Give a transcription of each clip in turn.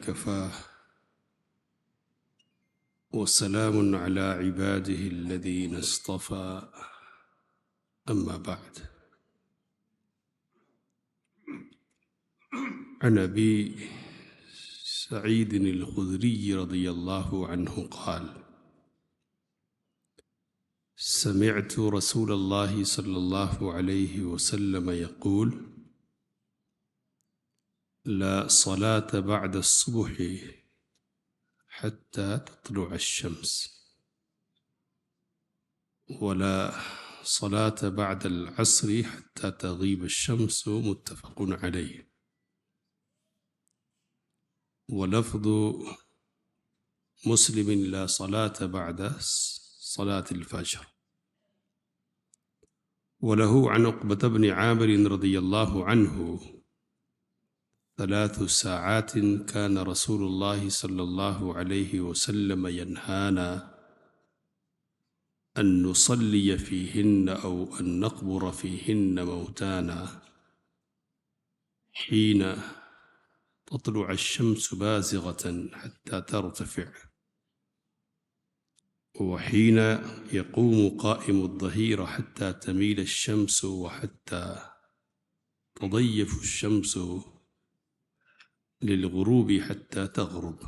كفاه وسلام على عباده الذين اصطفى أما بعد. عن أبي سعيد الخدري رضي الله عنه قال: سمعت رسول الله صلى الله عليه وسلم يقول: لا صلاة بعد الصبح حتى تطلع الشمس، ولا صلاة بعد العصر حتى تغيب الشمس. متفق عليه. ولفظ مسلم: لا صلاة بعد صلاة الفجر. وله عن عقبة بن عامر رضي الله عنه: 3 ساعات كان رسول الله صلى الله عليه وسلم ينهانا أن نصلي فيهن أو أن نقبر فيهن موتانا، حين تطلع الشمس بازغة حتى ترتفع، وحين يقوم قائم الظهيرة حتى تميل الشمس، وحتى تضيف الشمس للغروب حتى تغرب.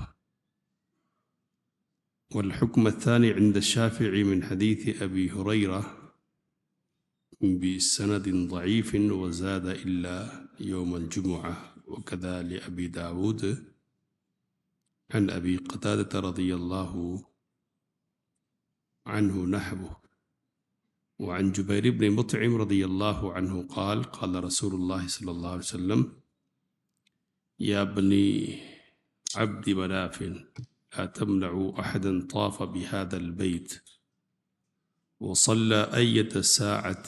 والحكم الثاني عند الشافعي من حديث أبي هريرة بسند ضعيف، وزاد إلا يوم الجمعة. وكذا لأبي داود عن أبي قتادة رضي الله عنه نحوه. وعن جبير بن مطعم رضي الله عنه قال: قال رسول الله صلى الله عليه وسلم: يا بني عبد مناف لا تمنعوا أحدا طاف بهذا البيت وصلى أية ساعة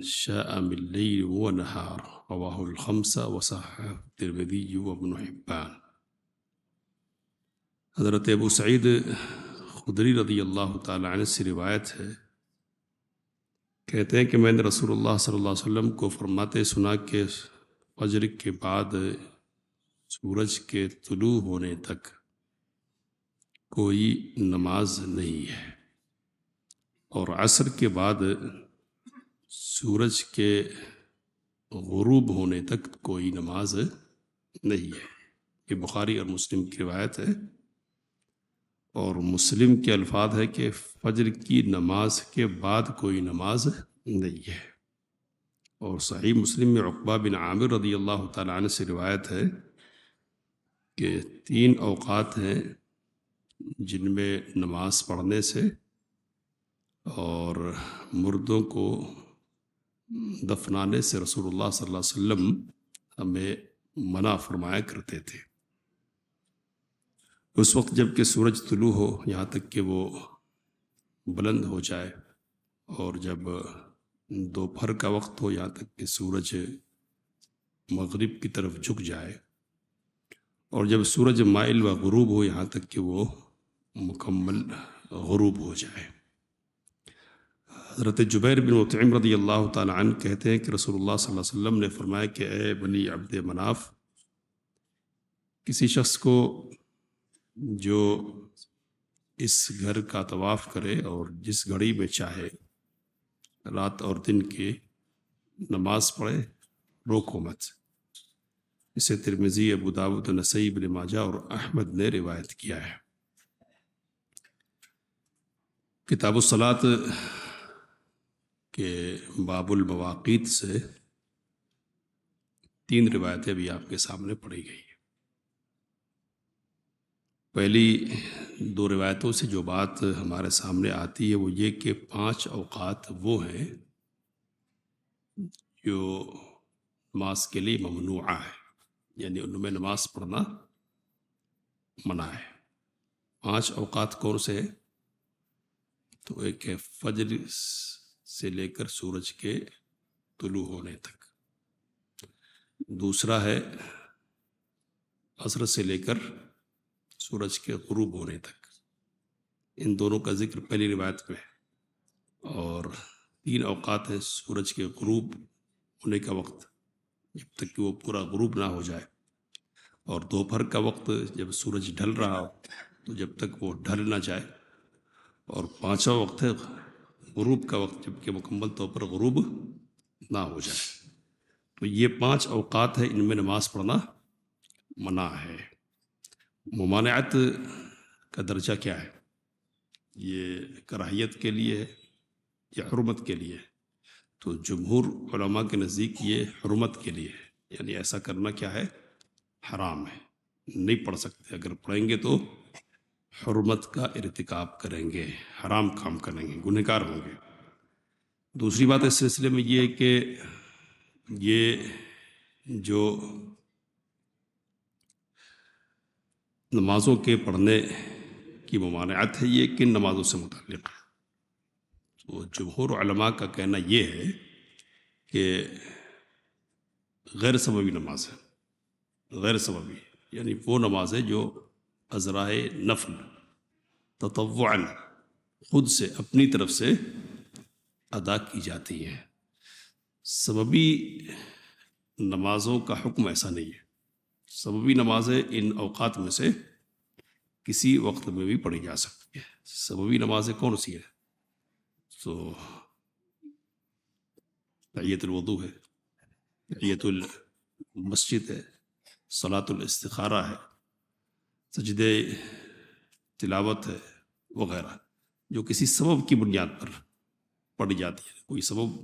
شاء من ليل ونهار. رواه الخمسة وصححه الترمذي وابن حبان. حضرت ابو سعید خدری رضی اللہ تعالی عنہ سے روایت ہے، کہتے ہیں کہ میں نے رسول اللہ صلی اللہ علیہ وسلم کو فرماتے سنا کہ فجر کے بعد سورج کے طلوع ہونے تک کوئی نماز نہیں ہے، اور عصر کے بعد سورج کے غروب ہونے تک کوئی نماز نہیں ہے۔ یہ بخاری اور مسلم کی روایت ہے، اور مسلم کے الفاظ ہے کہ فجر کی نماز کے بعد کوئی نماز نہیں ہے۔ اور صحیح مسلم میں عقبہ بن عامر رضی اللہ تعالیٰ عنہ سے روایت ہے کہ 3 اوقات ہیں جن میں نماز پڑھنے سے اور مردوں کو دفنانے سے رسول اللہ صلی اللہ علیہ وسلم ہمیں منع فرمایا کرتے تھے۔ اس وقت جب کہ سورج طلوع ہو، یہاں تک کہ وہ بلند ہو جائے، اور جب دوپہر کا وقت ہو، یہاں تک کہ سورج مغرب کی طرف جھک جائے، اور جب سورج مائل و غروب ہو، یہاں تک کہ وہ مکمل غروب ہو جائے۔ حضرت جبیر بن مطعم رضی اللہ تعالی عنہ کہتے ہیں کہ رسول اللہ صلی اللہ علیہ وسلم نے فرمایا کہ اے بنی عبد مناف، کسی شخص کو جو اس گھر کا طواف کرے اور جس گھڑی میں چاہے رات اور دن کی نماز پڑھے، روکو مت۔ اسے ترمذی، ابو داود، نسائی، ابن ماجہ اور احمد نے روایت کیا ہے۔ کتاب الصلاۃ کے باب المواقیت سے 3 روایتیں بھی آپ کے سامنے پڑھی گئی ہیں۔ پہلی 2 روایتوں سے جو بات ہمارے سامنے آتی ہے وہ یہ کہ 5 اوقات وہ ہیں جو نماز کے لیے ممنوعہ ہے، یعنی ان میں نماز پڑھنا منع ہے۔ 5 اوقات کون سے ہیں؟ تو ایک ہے فجر سے لے کر سورج کے طلوع ہونے تک، دوسرا ہے عصر سے لے کر سورج کے غروب ہونے تک، ان دونوں کا ذکر پہلی روایت میں ہے، اور 3 اوقات ہیں سورج کے غروب ہونے کا وقت، جب تک کہ وہ پورا غروب نہ ہو جائے، اور دوپہر کا وقت جب سورج ڈھل رہا ہو تو جب تک وہ ڈھل نہ جائے، اور پانچواں وقت ہے غروب کا وقت، جب کہ مکمل طور پر غروب نہ ہو جائے۔ تو یہ 5 اوقات ہیں، ان میں نماز پڑھنا منع ہے۔ ممانعت کا درجہ کیا ہے؟ یہ کراہیت کے لیے ہے یا حرمت کے لیے؟ تو جمہور علماء کے نزدیک یہ حرمت کے لیے ہے، یعنی ایسا کرنا کیا ہے؟ حرام ہے، نہیں پڑھ سکتے۔ اگر پڑھیں گے تو حرمت کا ارتکاب کریں گے، حرام کام کریں گے، گنہگار ہوں گے۔ دوسری بات اس سلسلے میں یہ ہے کہ یہ جو نمازوں کے پڑھنے کی ممانعت ہے، یہ کن نمازوں سے متعلق ہے؟ تو جمہور علماء کا کہنا یہ ہے کہ غیر سببی نماز ہے، غیر سببی یعنی وہ نماز ہے جو ازرائے نفل تطوعاً خود سے اپنی طرف سے ادا کی جاتی ہیں۔ سببی نمازوں کا حکم ایسا نہیں ہے۔ سببی نمازیں ان اوقات میں سے کسی وقت میں بھی پڑھی جا سکتی ہے۔ سببی نمازیں کون سی ہیں؟ تو تحیۃ الوضو ہے، تحیۃ المسجد ہے، صلاۃ الاستخارہ ہے، سجدے تلاوت ہے، وغیرہ، جو کسی سبب کی بنیاد پر پڑھی جاتی ہے۔ کوئی سبب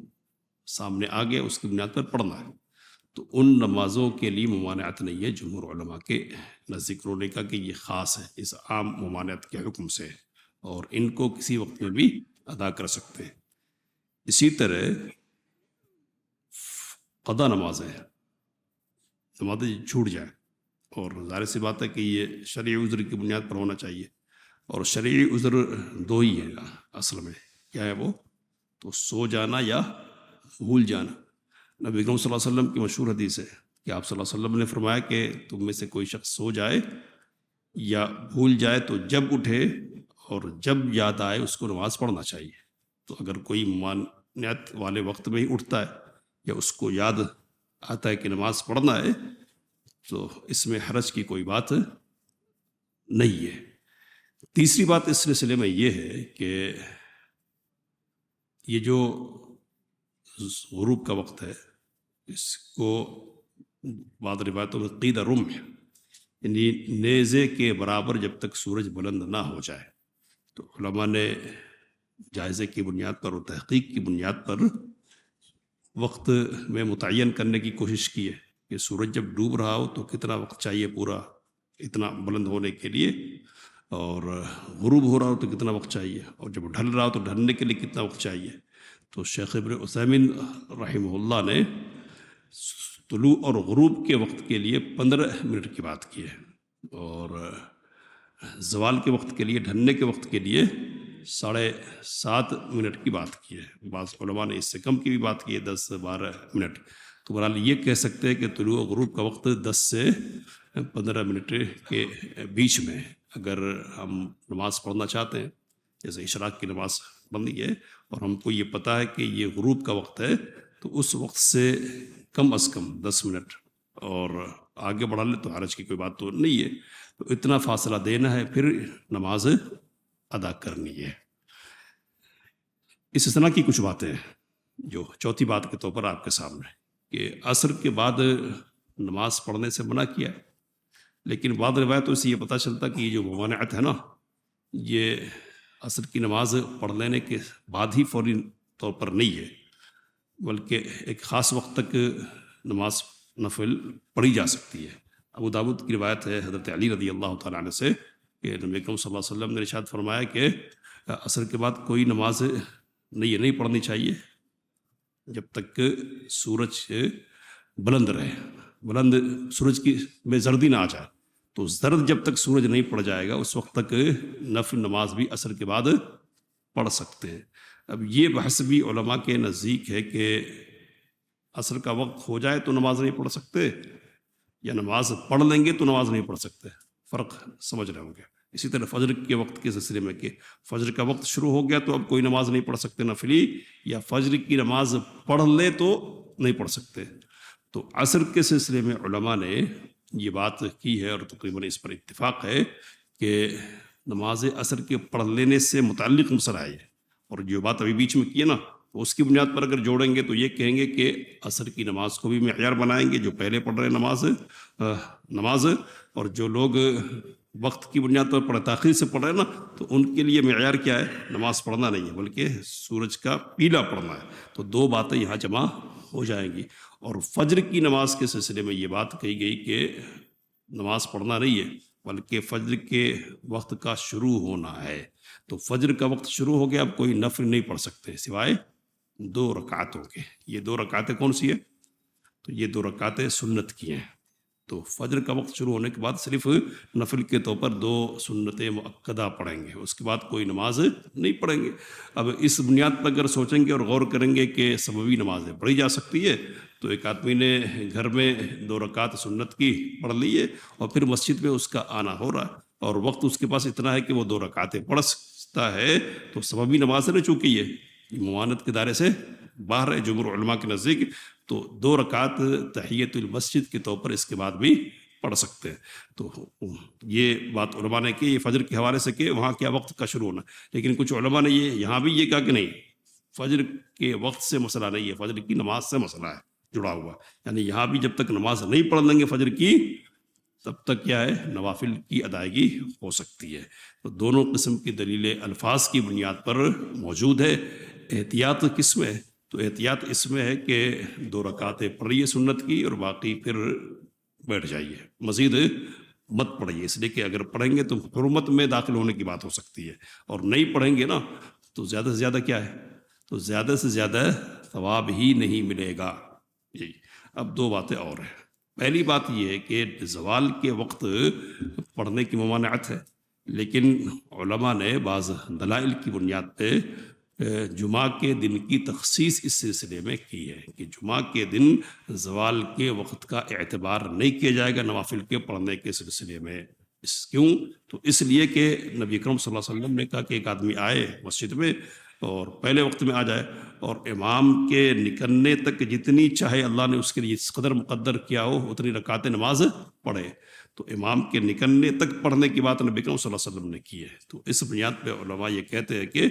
سامنے آ گیا، اس کی بنیاد پر پڑھنا ہے، تو ان نمازوں کے لیے ممانعت نہیں ہے جمہور علماء کے نزدیک۔ انہوں نے کہا کہ یہ خاص ہے اس عام ممانعت کے حکم سے، اور ان کو کسی وقت میں بھی ادا کر سکتے ہیں۔ اسی طرح قضا نمازیں ہیں، نمازیں چھوٹ جائیں، اور ظاہر سی بات ہے کہ یہ شرعی عذر کی بنیاد پر ہونا چاہیے، اور شرعی عذر دو ہی ہے اصل میں۔ کیا ہے وہ؟ تو سو جانا یا بھول جانا۔ نبی اکرم صلی اللہ علیہ وسلم کی مشہور حدیث ہے کہ آپ صلی اللہ علیہ وسلم نے فرمایا کہ تم میں سے کوئی شخص سو جائے یا بھول جائے تو جب اٹھے اور جب یاد آئے اس کو نماز پڑھنا چاہیے۔ تو اگر کوئی ممانعت والے وقت میں ہی اٹھتا ہے یا اس کو یاد آتا ہے کہ نماز پڑھنا ہے، تو اس میں حرج کی کوئی بات نہیں ہے۔ تیسری بات اس سلسلے میں یہ ہے کہ یہ جو غروب کا وقت ہے، اس کو بعض روایتوں میں قید رمح، یعنی نیزے کے برابر جب تک سورج بلند نہ ہو جائے، تو علماء نے جائزے کی بنیاد پر اور تحقیق کی بنیاد پر وقت میں متعین کرنے کی کوشش کی ہے کہ سورج جب ڈوب رہا ہو تو کتنا وقت چاہیے پورا اتنا بلند ہونے کے لیے، اور غروب ہو رہا ہو تو کتنا وقت چاہیے، اور جب ڈھل رہا ہو تو ڈھلنے کے لیے کتنا وقت چاہیے۔ تو شیخ ابن عثیمین رحمہ اللہ نے طلوع اور غروب کے وقت کے لیے 15 منٹ کی بات کی ہے، اور زوال کے وقت کے لیے، ڈھلنے کے وقت کے لیے 7.5 منٹ کی بات کی ہے۔ بعض علماء نے اس سے کم کی بھی بات کی ہے، 10-12 منٹ۔ تو بہرحال یہ کہہ سکتے ہیں کہ طلوع و غروب کا وقت 10 سے 15 منٹ کے بیچ میں اگر ہم نماز پڑھنا چاہتے ہیں، جیسے اشراق کی نماز پڑھنی ہے اور ہم کو یہ پتہ ہے کہ یہ غروب کا وقت ہے، تو اس وقت سے کم از کم 10 منٹ اور آگے بڑھا لے تو حرج کی کوئی بات تو نہیں ہے۔ تو اتنا فاصلہ دینا ہے، پھر نماز ادا کرنی ہے۔ اس طرح کی کچھ باتیں جو چوتھی بات کے طور پر آپ کے سامنے کہ عصر کے بعد نماز پڑھنے سے منع کیا ہے، لیکن بعض روایتوں سے یہ پتہ چلتا کہ یہ جو ممانعت ہے نا، یہ عصر کی نماز پڑھ لینے کے بعد ہی فوری طور پر نہیں ہے، بلکہ ایک خاص وقت تک نماز نفل پڑھی جا سکتی ہے۔ ابو داؤد کی روایت ہے حضرت علی رضی اللہ تعالیٰ عنہ سے کہ نبی اکرم صلی اللہ علیہ وسلم نے ارشاد فرمایا کہ عصر کے بعد کوئی نماز نہیں پڑھنی چاہیے جب تک کہ سورج بلند رہے، بلند سورج کی میں زردی نہ آ جائے۔ تو زرد جب تک سورج نہیں پڑ جائے گا اس وقت تک نفل نماز بھی عصر کے بعد پڑھ سکتے ہیں۔ اب یہ بحث بھی علماء کے نزدیک ہے کہ عصر کا وقت ہو جائے تو نماز نہیں پڑھ سکتے، یا نماز پڑھ لیں گے تو نماز نہیں پڑھ سکتے۔ فرق سمجھ رہے ہوں گے۔ اسی طرح فجر کے وقت کے سلسلے میں کہ فجر کا وقت شروع ہو گیا تو اب کوئی نماز نہیں پڑھ سکتے نفلی، یا فجر کی نماز پڑھ لے تو نہیں پڑھ سکتے۔ تو عصر کے سلسلے میں علماء نے یہ بات کی ہے اور تقریباً اس پر اتفاق ہے کہ نماز عصر کے پڑھ لینے سے متعلق مسئلہ ہے یہ، اور جو بات ابھی بیچ میں کی ہے نا تو اس کی بنیاد پر اگر جوڑیں گے تو یہ کہیں گے کہ عصر کی نماز کو بھی معیار بنائیں گے جو پہلے پڑھ رہے نماز، اور جو لوگ وقت کی بنیاد پر پڑھ تاخیر سے پڑھ رہے ہیں نا تو ان کے لیے معیار کیا ہے؟ نماز پڑھنا نہیں ہے بلکہ سورج کا پیلا پڑھنا ہے. تو دو باتیں یہاں جمع ہو جائیں گی. اور فجر کی نماز کے سلسلے میں یہ بات کہی گئی کہ نماز پڑھنا نہیں ہے بلکہ فجر کے وقت کا شروع ہونا ہے. تو فجر کا وقت شروع ہو گیا، اب کوئی نفل نہیں پڑھ سکتے سوائے 2 رکعتوں کے. یہ 2 رکعتیں کون سی ہیں؟ تو یہ 2 رکعتیں سنت کی ہیں. تو فجر کا وقت شروع ہونے کے بعد صرف نفل کے طور پر 2 سنتیں مؤکدہ پڑھیں گے، اس کے بعد کوئی نماز نہیں پڑھیں گے. اب اس بنیاد پر اگر سوچیں گے اور غور کریں گے کہ سببی نمازیں پڑھی جا سکتی ہے تو ایک آدمی نے گھر میں 2 رکعت سنت کی پڑھ لی ہے اور پھر مسجد میں اس کا آنا ہو رہا ہے اور وقت اس کے پاس اتنا ہے کہ وہ 2 رکعتیں پڑھ سکتا ہے، تو سببی نماز ہے نا، چونکہ یہ ممانعت کے دائرے سے باہر ہے جمہور علماء کے نزدیک، تو 2 رکعت تحیت المسجد کے طور پر اس کے بعد بھی پڑھ سکتے ہیں. تو یہ بات علماء نے کی فجر کے حوالے سے کہ وہاں کیا وقت کا شروع ہونا، لیکن کچھ علماء نے یہاں بھی یہ کہا کہ نہیں، فجر کے وقت سے مسئلہ نہیں ہے، فجر کی نماز سے مسئلہ ہے جڑا ہوا. یعنی یہاں بھی جب تک نماز نہیں پڑھ لیں گے فجر کی تب تک کیا ہے؟ نوافل کی ادائیگی ہو سکتی ہے. تو دونوں قسم کی دلیلیں الفاظ کی بنیاد پر موجود ہے. احتیاط کس میں ہے؟ تو احتیاط اس میں ہے کہ 2 رکعتیں پڑھیے سنت کی اور باقی پھر بیٹھ جائیے، مزید مت پڑھیے، اس لیے کہ اگر پڑھیں گے تو حرمت میں داخل ہونے کی بات ہو سکتی ہے، اور نہیں پڑھیں گے نا تو زیادہ سے زیادہ کیا ہے؟ تو زیادہ سے زیادہ ثواب ہی نہیں ملے گا. اب 2 باتیں اور ہیں. پہلی بات یہ ہے کہ زوال کے وقت پڑھنے کی ممانعت ہے، لیکن علماء نے بعض دلائل کی بنیاد پہ جمعہ کے دن کی تخصیص اس سلسلے میں کی ہے کہ جمعہ کے دن زوال کے وقت کا اعتبار نہیں کیا جائے گا نوافل کے پڑھنے کے سلسلے میں. کیوں؟ تو اس لیے کہ نبی اکرم صلی اللہ علیہ وسلم نے کہا کہ ایک آدمی آئے مسجد میں اور پہلے وقت میں آ جائے اور امام کے نکلنے تک جتنی چاہے اللہ نے اس کے لیے اس قدر مقدر کیا ہو اتنی رکعتیں نماز پڑھے. تو امام کے نکلنے تک پڑھنے کی بات نبی اکرم صلی اللہ علیہ وسلم نے کی ہے. تو اس بنیاد پہ علماء یہ کہتے ہیں کہ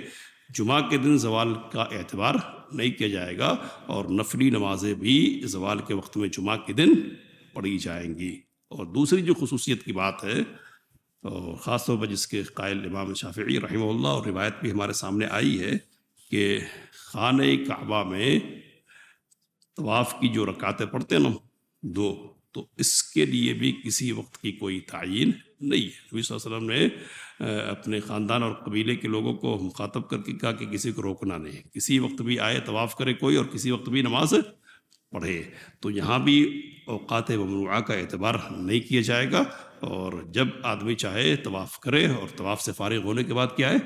جمعہ کے دن زوال کا اعتبار نہیں کیا جائے گا اور نفلی نمازیں بھی زوال کے وقت میں جمعہ کے دن پڑھی جائیں گی. اور دوسری جو خصوصیت کی بات ہے اور خاص طور پر جس کے قائل امام شافعی رحمہ اللہ اور روایت بھی ہمارے سامنے آئی ہے کہ خانہ کعبہ میں طواف کی جو رکعتیں پڑھتے ہیں نا 2، تو اس کے لیے بھی کسی وقت کی کوئی تعین نہیں ہے. نبی صلی اللہ علیہ وسلم نے اپنے خاندان اور قبیلے کے لوگوں کو مخاطب کر کے کہا کہ کسی کو روکنا نہیں، کسی وقت بھی آئے طواف کرے کوئی اور کسی وقت بھی نماز پڑھے. تو یہاں بھی اوقات ممنوعہ کا اعتبار نہیں کیا جائے گا، اور جب آدمی چاہے طواف کرے اور طواف سے فارغ ہونے کے بعد کیا ہے؟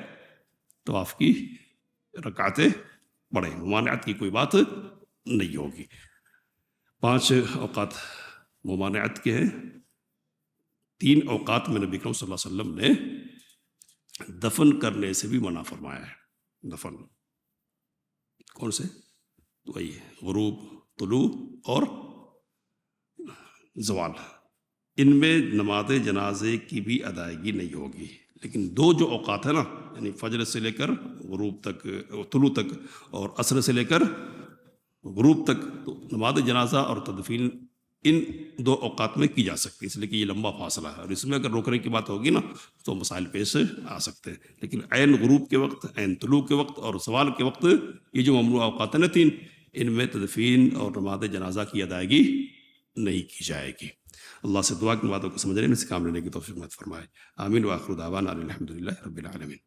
طواف کی رکعتیں پڑھے، ممانعت کی کوئی بات نہیں ہوگی. 5 اوقات ممانعت کے ہیں. 3 اوقات میں نبی اکرم صلی اللہ علیہ وسلم نے دفن کرنے سے بھی منع فرمایا ہے. دفن کون سے؟ وہی غروب، طلوع اور زوال. ان میں نماز جنازے کی بھی ادائیگی نہیں ہوگی. لیکن 2 جو اوقات ہیں نا، یعنی فجر سے لے کر غروب تک، طلوع تک، اور عصر سے لے کر غروب تک، تو نماز جنازہ اور تدفین ان 2 اوقات میں کی جا سکتی ہے، اس لیے کہ یہ لمبا فاصلہ ہے، اور اس میں اگر روکنے کی بات ہوگی نا تو مسائل پیش آ سکتے ہیں. لیکن عین غروب کے وقت، عین طلوع کے وقت اور زوال کے وقت، یہ جو ممنوع اوقات ہیں نا 3، ان میں تدفین اور نماز جنازہ کی ادائیگی نہیں کی جائے گی. اللہ سے دعا کہ ان باتوں کو سمجھنے میں سے کام لینے کی توفیق عطا فرمائے. آمین. وآخر دعوانا الحمدللہ رب العالمین.